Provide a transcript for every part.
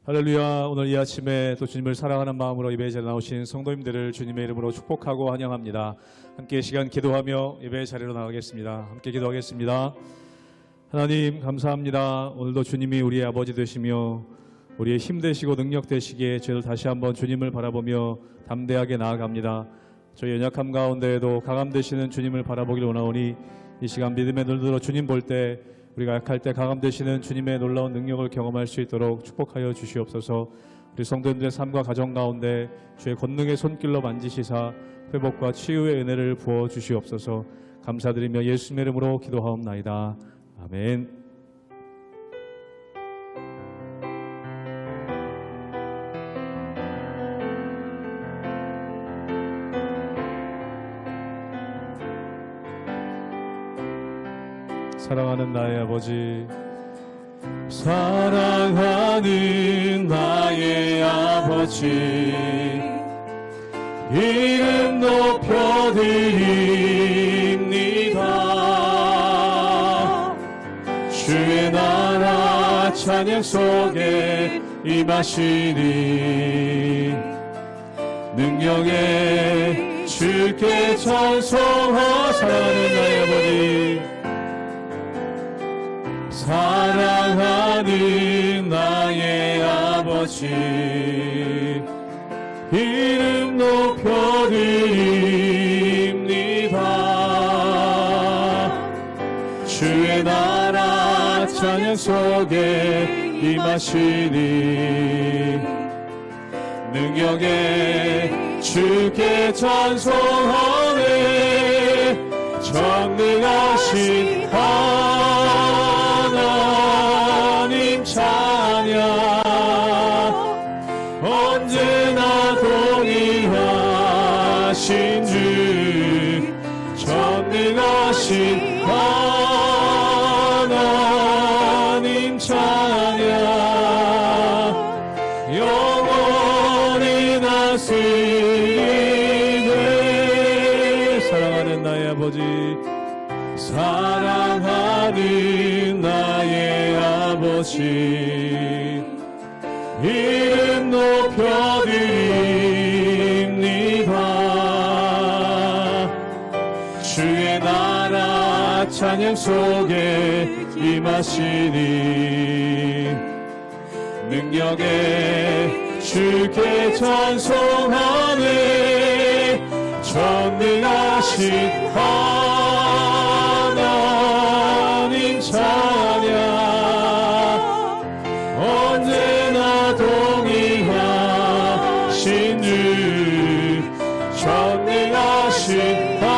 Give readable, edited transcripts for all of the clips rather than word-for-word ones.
할렐루야. 오늘 이 아침에 또 주님을 사랑하는 마음으로 예배에 나오신 성도님들을 주님의 이름으로 축복하고 환영합니다. 함께 시간 기도하며 예배의 자리로 나가겠습니다. 함께 기도하겠습니다. 하나님 감사합니다. 오늘도 주님이 우리의 아버지 되시며 우리의 힘 되시고 능력 되시기에 저희들 다시 한번 주님을 바라보며 담대하게 나아갑니다. 저희 연약함 가운데에도 강함 되시는 주님을 바라보기를 원하오니 이 시간 믿음의 눈을 들어 주님 볼 때 우리가 약할 때 강함 되시는 주님의 놀라운 능력을 경험할 수 있도록 축복하여 주시옵소서. 우리 성도님들의 삶과 가정 가운데 주의 권능의 손길로 만지시사 회복과 치유의 은혜를 부어 주시옵소서. 감사드리며 예수님의 이름으로 기도하옵나이다. 아멘. 사랑하는 나의 아버지, 사랑하는 나의 아버지, 이름 높여드립니다. 주의 나라 찬양 속에 임하시니 능력에 주께 찬송하. 사랑하는 나의 아버지, 사랑하는 나의 아버지, 이름 높여드립니다. 주의 나라 찬양 속에 임하시니 능력에 주께 찬송하네. 전능하신 하나님 찬양, 언제나 동일하신 주, 전능하신 하나님 찬양, 영원히 다스리네. 사랑하는 나의 아버지, 사랑하는 나의 아버지, 이름 높여드립니다. 주의 나라 찬양 속에 임하시니 능력에 주께 찬송하네. 전능하신 하나님 찬양, 언제나 동일하신 주, 전능하신 하나님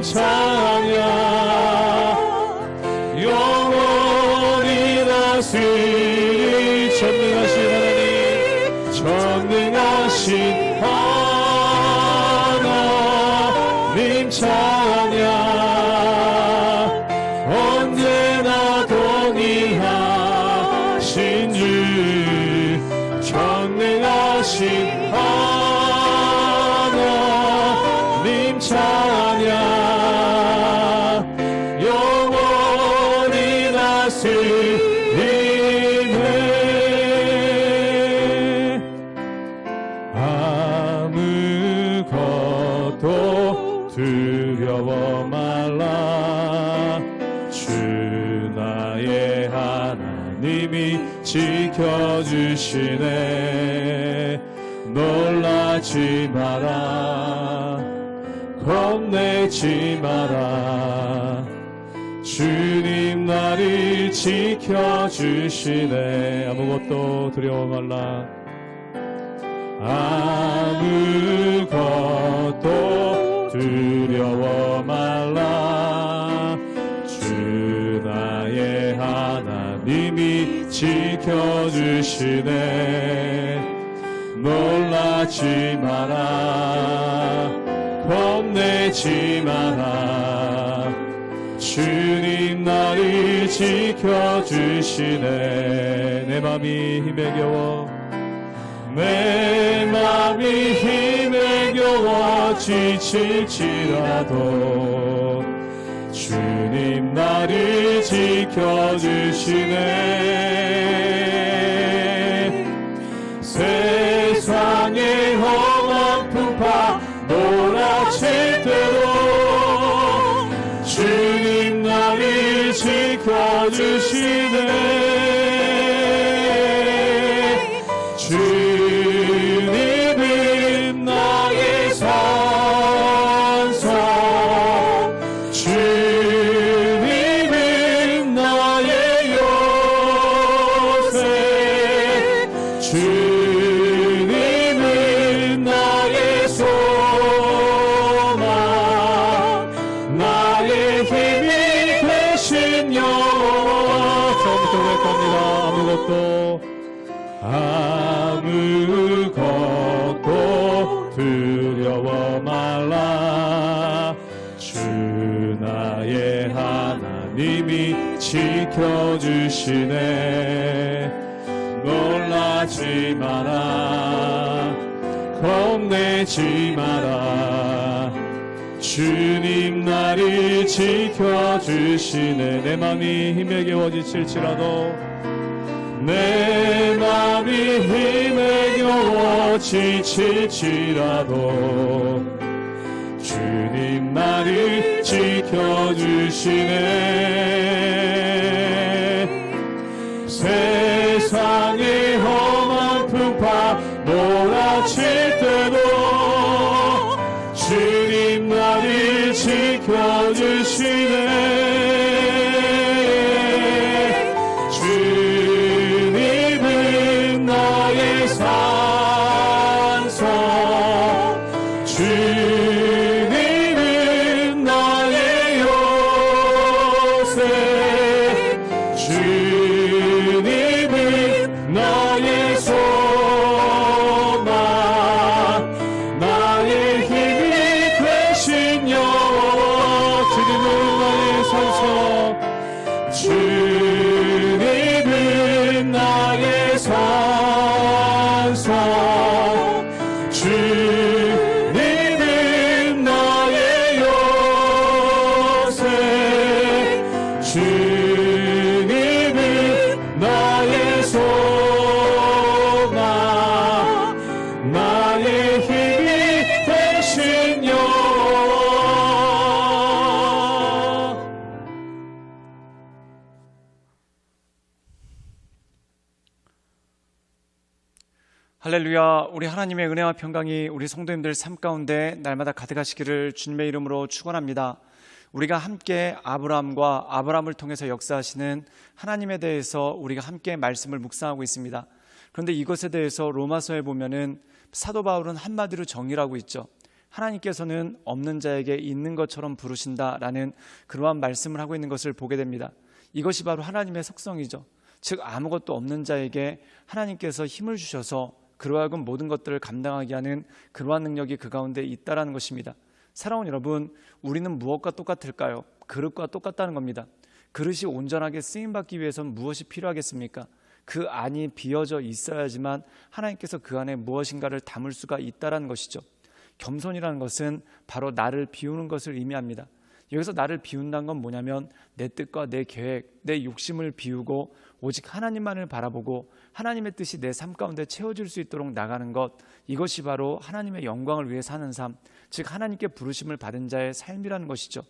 찬양, 영원히 다스리. 전능하신 하나님, 전능하신 하나님 찬양, 언제나 동일하신 주, 전능하신 하나님 찬양, 영원히 다스리네. 아무것도 두려워 말라. 주 나의 하나님이 지켜주시네. 놀라지 마라, 겁내지 마라. 주님 나를 지켜주시네. 아무것도 두려워 말라. 아무것도 두려워 말라. 주 나의 하나님이 지켜주시네. 놀라지 마라, 겁내지 마라. 주님 나를 지켜주시네. 내 맘이 힘에 겨워, 내 맘이 힘에 겨워 지칠지라도 주님 나를 지켜주시네. 세상의 험한 풍파 몰아칠 때도 주님 나를 지켜주시네. 주님은 나의 산성, 주님은 나의 요새, 주님은 나의 소망, 나의 힘이 되신 여호와. 처음부터 고백합니다. 아무것도 두려워 말라. 주 나의 하나님이 지켜주시네. 놀라지 마라, 겁내지 마라. 주님 나를 지켜주시네. 내 맘이 힘에 겨워 지칠지라도, 내 맘이 힘에 겨워 지칠지라도 주님 나를 지켜주시네. 세상의 험한 풍파 몰아칠 때도 주님 나를 지켜주시네. 주님은 나의 산성, 주님은 나의 요새, 주님은 나의 소망, 나의 힘이 되신 여호와. 주님은 나의 산성, 주님은 나의 산성, 주님은 나의 요새, 주님은 나의 소망, 나의 힘이 되신 여호와. 할렐루야. 우리 하나님의 은혜와 평강이 우리 성도님들 삶 가운데 날마다 가득하시기를 주님의 이름으로 축원합니다. 우리가 함께 아브라함을 통해서 역사하시는 하나님에 대해서 우리가 함께 말씀을 묵상하고 있습니다. 그런데 이것에 대해서 로마서에 보면은 사도 바울은 한마디로 정의를 하고 있죠. 하나님께서는 없는 자에게 있는 것처럼 부르신다라는 그러한 말씀을 하고 있는 것을 보게 됩니다. 이것이 바로 하나님의 속성이죠. 즉 아무것도 없는 자에게 하나님께서 힘을 주셔서 그로 하여금 모든 것들을 감당하게 하는 그러한 능력이 그 가운데 있다라는 것입니다. 사랑하는 여러분, 우리는 무엇과 똑같을까요? 그릇과 똑같다는 겁니다. 그릇이 온전하게 쓰임받기 위해서는 무엇이 필요하겠습니까? 그 안이 비어져 있어야지만 하나님께서 그 안에 무엇인가를 담을 수가 있다는 것이죠. 겸손이라는 것은 바로 나를 비우는 것을 의미합니다. 여기서 나를 비운다는 건 뭐냐면 내 뜻과 내 계획, 내 욕심을 비우고 오직 하나님만을 바라보고 하나님의 뜻이 내 삶 가운데 채워질 수 있도록 나가는 것, 이것이 바로 하나님의 영광을 위해 사는 삶, 즉 하나님께 부르심을 받은 자의 삶이라는 것이죠.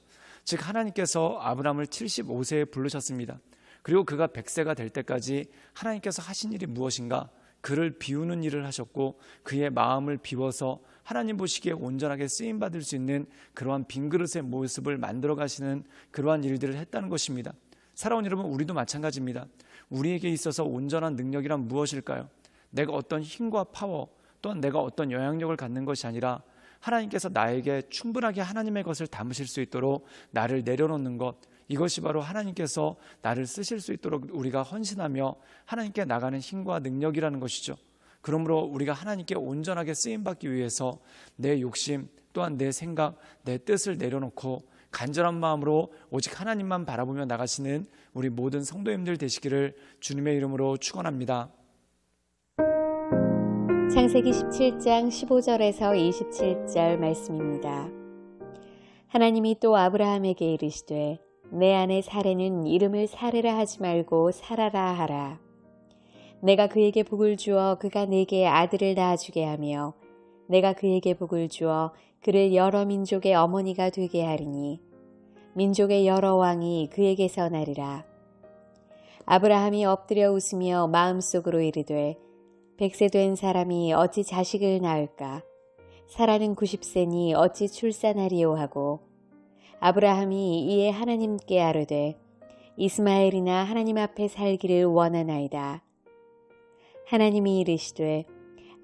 즉 하나님께서 아브라함을 75세에 부르셨습니다. 그리고 그가 100세가 될 때까지 하나님께서 하신 일이 무엇인가? 그를 비우는 일을 하셨고 그의 마음을 비워서 하나님 보시기에 온전하게 쓰임받을 수 있는 그러한 빈그릇의 모습을 만들어 가시는 그러한 일들을 했다는 것입니다. 사랑하는 여러분, 우리도 마찬가지입니다. 우리에게 있어서 온전한 능력이란 무엇일까요? 내가 어떤 힘과 파워 또한 내가 어떤 영향력을 갖는 것이 아니라 하나님께서 나에게 충분하게 하나님의 것을 담으실 수 있도록 나를 내려놓는 것, 이것이 바로 하나님께서 나를 쓰실 수 있도록 우리가 헌신하며 하나님께 나가는 힘과 능력이라는 것이죠. 그러므로 우리가 하나님께 온전하게 쓰임받기 위해서 내 욕심 또한 내 생각, 내 뜻을 내려놓고 간절한 마음으로 오직 하나님만 바라보며 나가시는 우리 모든 성도님들 되시기를 주님의 이름으로 축원합니다. 창세기 17장 15절에서 27절 말씀입니다. 하나님이 또 아브라함에게 이르시되 내 아내 사레는 이름을 사레라 하지 말고 사라라 하라. 내가 그에게 복을 주어 그가 내게 아들을 낳아주게 하며 내가 그에게 복을 주어 그를 여러 민족의 어머니가 되게 하리니 민족의 여러 왕이 그에게서 나리라. 아브라함이 엎드려 웃으며 마음속으로 이르되 100세 된 사람이 어찌 자식을 낳을까? 사라는 90세니 어찌 출산하리요 하고 아브라함이 이에 하나님께 아뢰되 이스마엘이나 하나님 앞에 살기를 원하나이다. 하나님이 이르시되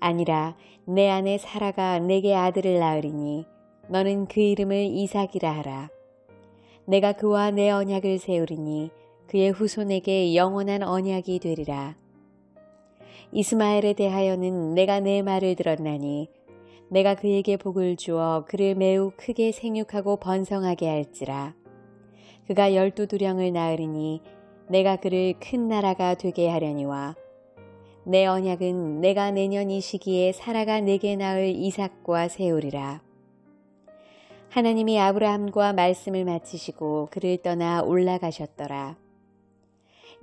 아니라 내 아내 사라가 내게 아들을 낳으리니 너는 그 이름을 이삭이라 하라. 내가 그와 내 언약을 세우리니 그의 후손에게 영원한 언약이 되리라. 이스마엘에 대하여는 내가 내 말을 들었나니 내가 그에게 복을 주어 그를 매우 크게 생육하고 번성하게 할지라. 그가 12두령을 낳으리니 내가 그를 큰 나라가 되게 하려니와 내 언약은 내가 내년 이 시기에 사라가 내게 낳을 이삭과 세우리라. 하나님이 아브라함과 말씀을 마치시고 그를 떠나 올라가셨더라.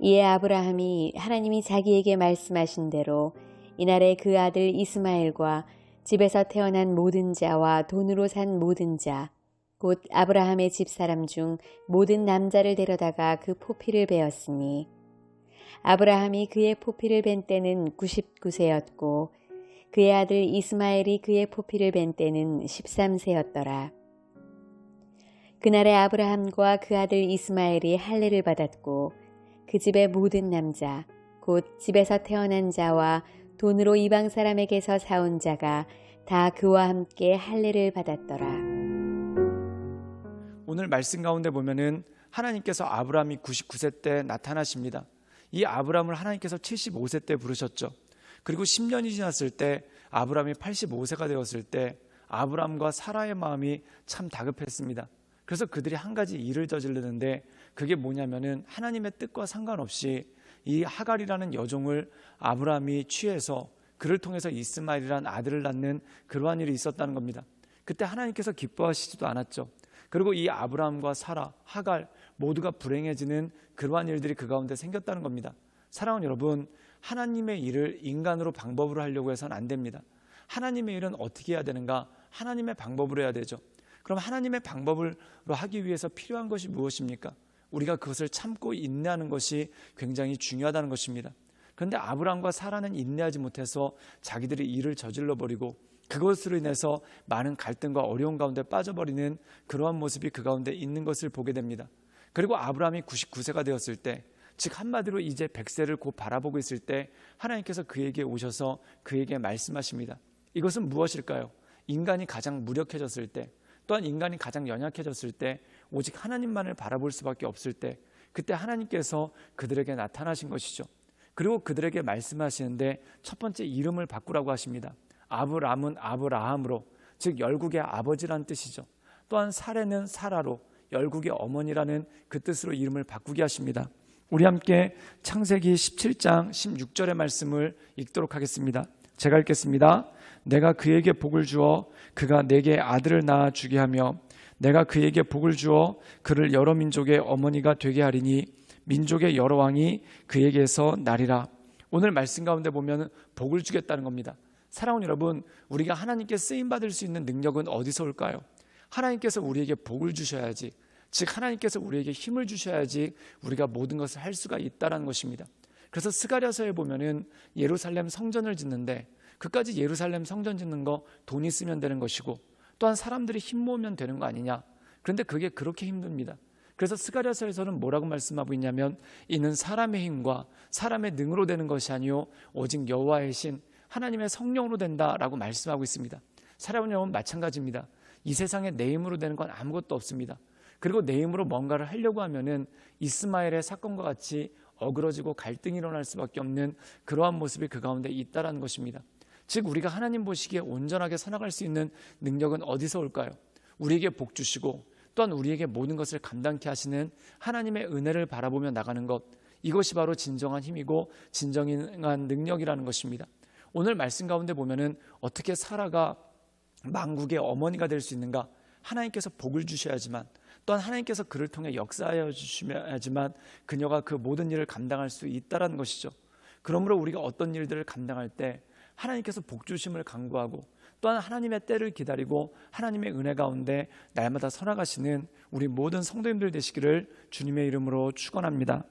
이에 아브라함이 하나님이 자기에게 말씀하신 대로 이날에 그 아들 이스마엘과 집에서 태어난 모든 자와 돈으로 산 모든 자, 곧 아브라함의 집사람 중 모든 남자를 데려다가 그 포피를 베었으니 아브라함이 그의 포피를 벤 때는 99세였고 그의 아들 이스마엘이 그의 포피를 벤 때는 13세였더라. 그날에 아브라함과 그 아들 이스마엘이 할례를 받았고 그 집의 모든 남자, 곧 집에서 태어난 자와 돈으로 이방 사람에게서 사온 자가 다 그와 함께 할례를 받았더라. 오늘 말씀 가운데 보면은 하나님께서 아브라함이 99세 때 나타나십니다. 이 아브라함을 하나님께서 75세 때 부르셨죠. 그리고 10년이 지났을 때 아브라함이 85세가 되었을 때 아브라함과 사라의 마음이 참 다급했습니다. 그래서 그들이 한 가지 일을 저지르는데 그게 뭐냐면은 하나님의 뜻과 상관없이 이 하갈이라는 여종을 아브라함이 취해서 그를 통해서 이스마엘이라는 아들을 낳는 그러한 일이 있었다는 겁니다. 그때 하나님께서 기뻐하시지도 않았죠. 그리고 이 아브라함과 사라, 하갈 모두가 불행해지는 그러한 일들이 그 가운데 생겼다는 겁니다. 사랑하는 여러분, 하나님의 일을 인간으로 방법으로 하려고 해서는 안 됩니다. 하나님의 일은 어떻게 해야 되는가? 하나님의 방법으로 해야 되죠. 그럼 하나님의 방법으로 하기 위해서 필요한 것이 무엇입니까? 우리가 그것을 참고 인내하는 것이 굉장히 중요하다는 것입니다. 그런데 아브라함과 사라는 인내하지 못해서 자기들이 일을 저질러 버리고 그것으로 인해서 많은 갈등과 어려움 가운데 빠져버리는 그러한 모습이 그 가운데 있는 것을 보게 됩니다. 그리고 아브라함이 99세가 되었을 때, 즉 한마디로 이제 100세를 곧 바라보고 있을 때 하나님께서 그에게 오셔서 그에게 말씀하십니다. 이것은 무엇일까요? 인간이 가장 무력해졌을 때, 또한 인간이 가장 연약해졌을 때, 오직 하나님만을 바라볼 수밖에 없을 때, 그때 하나님께서 그들에게 나타나신 것이죠. 그리고 그들에게 말씀하시는데 첫 번째 이름을 바꾸라고 하십니다. 아브람은 아브라함으로, 즉 열국의 아버지란 뜻이죠. 또한 사레는 사라로, 열국의 어머니라는 그 뜻으로 이름을 바꾸게 하십니다. 우리 함께 창세기 17장 16절의 말씀을 읽도록 하겠습니다. 제가 읽겠습니다. 내가 그에게 복을 주어 그가 내게 아들을 낳아 주게 하며 내가 그에게 복을 주어 그를 여러 민족의 어머니가 되게 하리니 민족의 여러 왕이 그에게서 나리라. 오늘 말씀 가운데 보면 복을 주겠다는 겁니다. 사랑하는 여러분, 우리가 하나님께 쓰임받을 수 있는 능력은 어디서 올까요? 하나님께서 우리에게 복을 주셔야지, 즉 하나님께서 우리에게 힘을 주셔야지 우리가 모든 것을 할 수가 있다는 것입니다. 그래서 스가랴서에 보면은 예루살렘 성전을 짓는데 그까지 예루살렘 성전 짓는 거 돈 있으면 되는 것이고 또한 사람들이 힘 모으면 되는 거 아니냐. 그런데 그게 그렇게 힘듭니다. 그래서 스가랴서에서는 뭐라고 말씀하고 있냐면 이는 사람의 힘과 사람의 능으로 되는 것이 아니요 오직 여호와의 신 하나님의 성령으로 된다라고 말씀하고 있습니다. 사랑하는 여러분, 마찬가지입니다. 이 세상에 내 힘으로 되는 건 아무것도 없습니다. 그리고 내 힘으로 뭔가를 하려고 하면은 이스마엘의 사건과 같이 어그러지고 갈등이 일어날 수밖에 없는 그러한 모습이 그 가운데 있다라는 것입니다. 즉 우리가 하나님 보시기에 온전하게 살아갈 수 있는 능력은 어디서 올까요? 우리에게 복 주시고 또한 우리에게 모든 것을 감당케 하시는 하나님의 은혜를 바라보며 나가는 것, 이것이 바로 진정한 힘이고 진정한 능력이라는 것입니다. 오늘 말씀 가운데 보면은 어떻게 사라가 만국의 어머니가 될 수 있는가? 하나님께서 복을 주셔야지만, 또한 하나님께서 그를 통해 역사하여 주셔야지만 그녀가 그 모든 일을 감당할 수 있다는 것이죠. 그러므로 우리가 어떤 일들을 감당할 때 하나님께서 복 주심을 간구하고 또한 하나님의 때를 기다리고 하나님의 은혜 가운데 날마다 살아가시는 우리 모든 성도님들 되시기를 주님의 이름으로 축원합니다.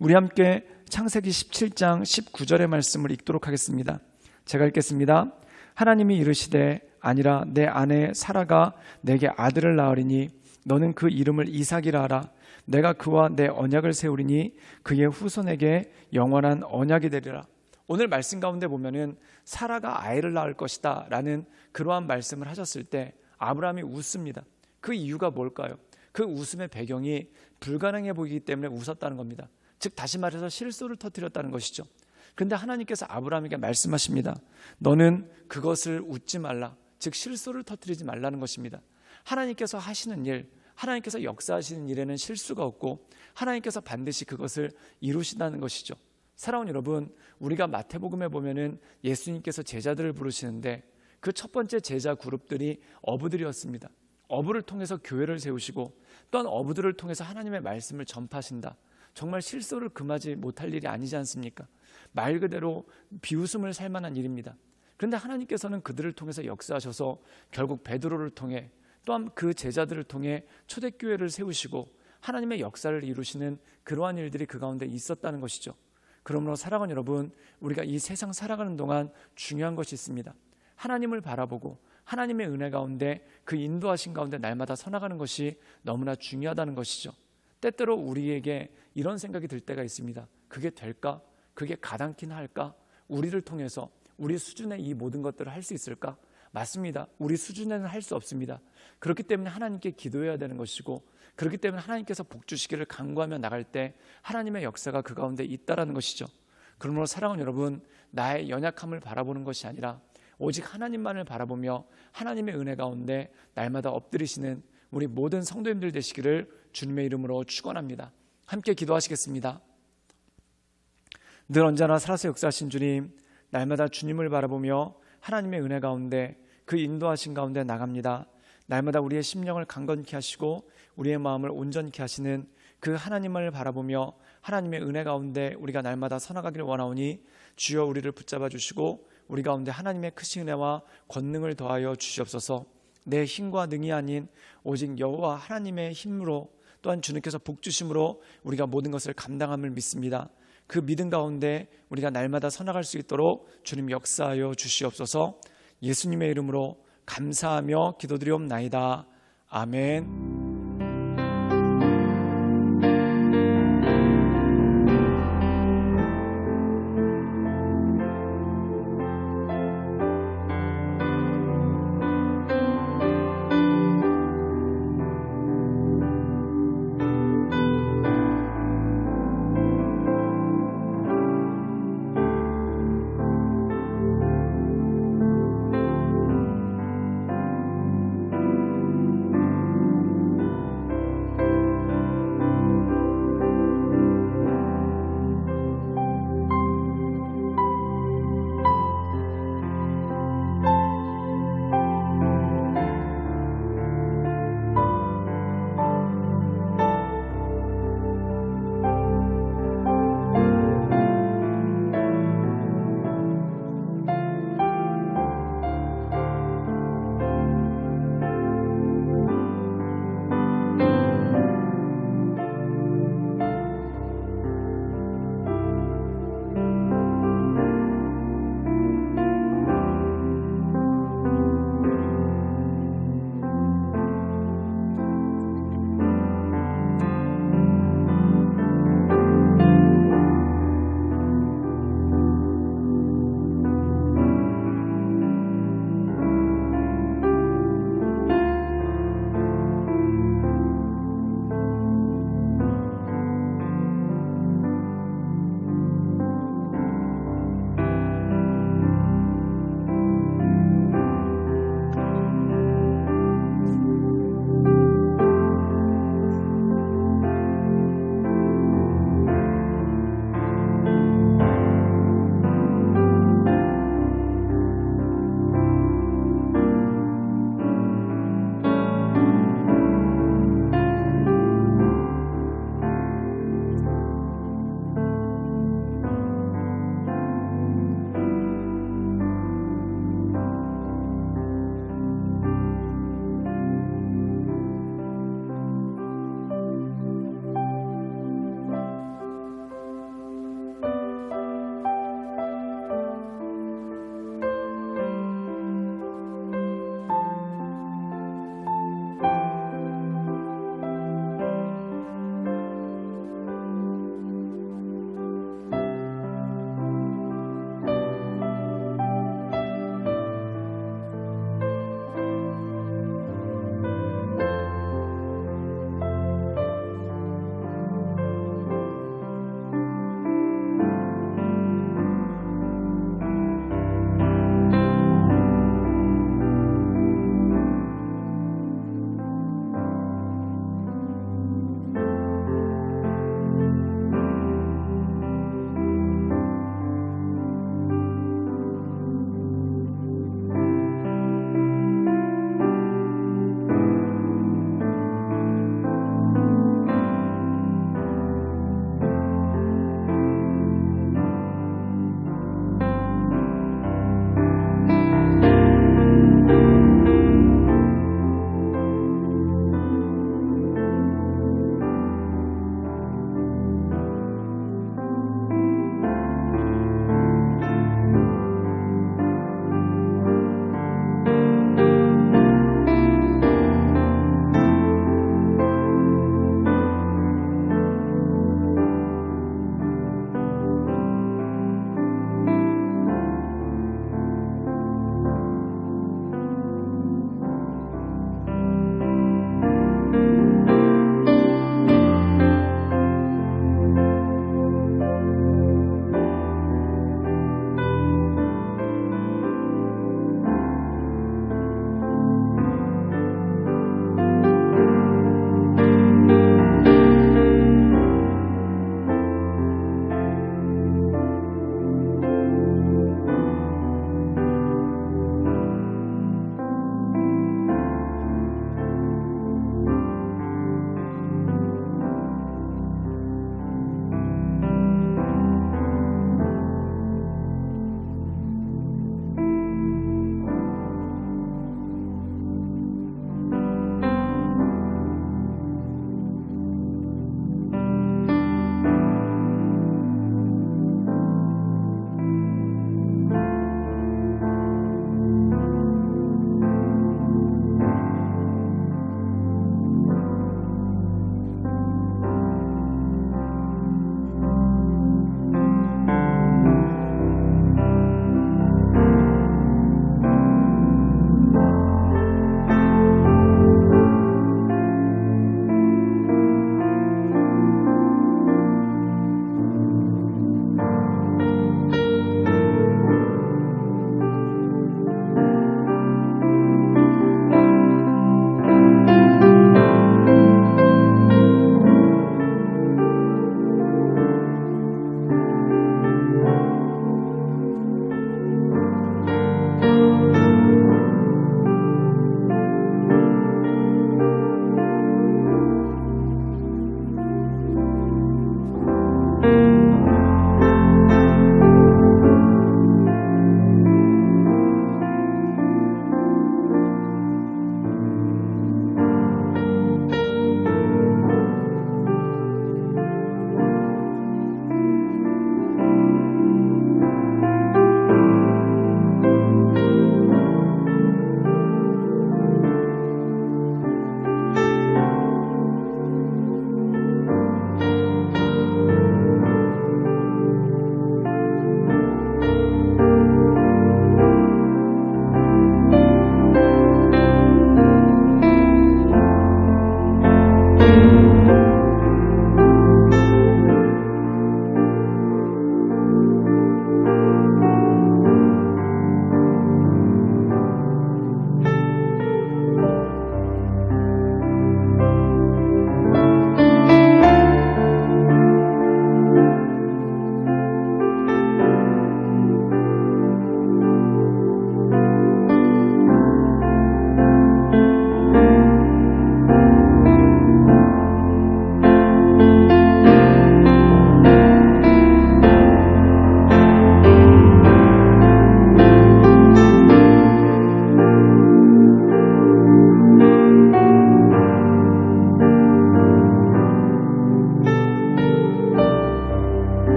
우리 함께 창세기 17장 19절의 말씀을 읽도록 하겠습니다. 제가 읽겠습니다. 하나님이 이르시되 아니라 내 아내 사라가 내게 아들을 낳으리니 너는 그 이름을 이삭이라 하라. 내가 그와 내 언약을 세우리니 그의 후손에게 영원한 언약이 되리라. 오늘 말씀 가운데 보면은 사라가 아이를 낳을 것이다 라는 그러한 말씀을 하셨을 때 아브라함이 웃습니다. 그 이유가 뭘까요? 그 웃음의 배경이 불가능해 보이기 때문에 웃었다는 겁니다. 즉 다시 말해서 실수를 터뜨렸다는 것이죠. 그런데 하나님께서 아브라함에게 말씀하십니다. 너는 그것을 웃지 말라. 즉 실수를 터뜨리지 말라는 것입니다. 하나님께서 하시는 일, 하나님께서 역사하시는 일에는 실수가 없고 하나님께서 반드시 그것을 이루신다는 것이죠. 사랑하는 여러분, 우리가 마태복음에 보면은 예수님께서 제자들을 부르시는데 그 첫 번째 제자 그룹들이 어부들이었습니다. 어부를 통해서 교회를 세우시고 또한 어부들을 통해서 하나님의 말씀을 전파하신다. 정말 실수를 금하지 못할 일이 아니지 않습니까? 말 그대로 비웃음을 살 만한 일입니다. 그런데 하나님께서는 그들을 통해서 역사하셔서 결국 베드로를 통해 또한 그 제자들을 통해 초대교회를 세우시고 하나님의 역사를 이루시는 그러한 일들이 그 가운데 있었다는 것이죠. 그러므로 사랑하는 여러분, 우리가 이 세상 살아가는 동안 중요한 것이 있습니다. 하나님을 바라보고 하나님의 은혜 가운데 그 인도하신 가운데 날마다 서나가는 것이 너무나 중요하다는 것이죠. 때때로 우리에게 이런 생각이 들 때가 있습니다. 그게 될까? 그게 가당키나 할까? 우리를 통해서 우리 수준의 이 모든 것들을 할 수 있을까? 맞습니다. 우리 수준에는 할 수 없습니다. 그렇기 때문에 하나님께 기도해야 되는 것이고 그렇기 때문에 하나님께서 복 주시기를 간구하며 나갈 때 하나님의 역사가 그 가운데 있다라는 것이죠. 그러므로 사랑하는 여러분, 나의 연약함을 바라보는 것이 아니라 오직 하나님만을 바라보며 하나님의 은혜 가운데 날마다 엎드리시는 우리 모든 성도님들 되시기를 주님의 이름으로 축원합니다. 함께 기도하시겠습니다. 늘 언제나 살아서 역사하신 주님, 날마다 주님을 바라보며 하나님의 은혜 가운데 그 인도하신 가운데 나갑니다. 날마다 우리의 심령을 강건케 하시고 우리의 마음을 온전케 하시는 그 하나님을 바라보며 하나님의 은혜 가운데 우리가 날마다 서나가기를 원하오니 주여 우리를 붙잡아 주시고 우리 가운데 하나님의 크신 은혜와 권능을 더하여 주시옵소서. 내 힘과 능이 아닌 오직 여호와 하나님의 힘으로 또한 주님께서 복 주심으로 우리가 모든 것을 감당함을 믿습니다. 그 믿음 가운데 우리가 날마다 서나갈 수 있도록 주님 역사하여 주시옵소서. 예수님의 이름으로 감사하며 기도드리옵나이다. 아멘.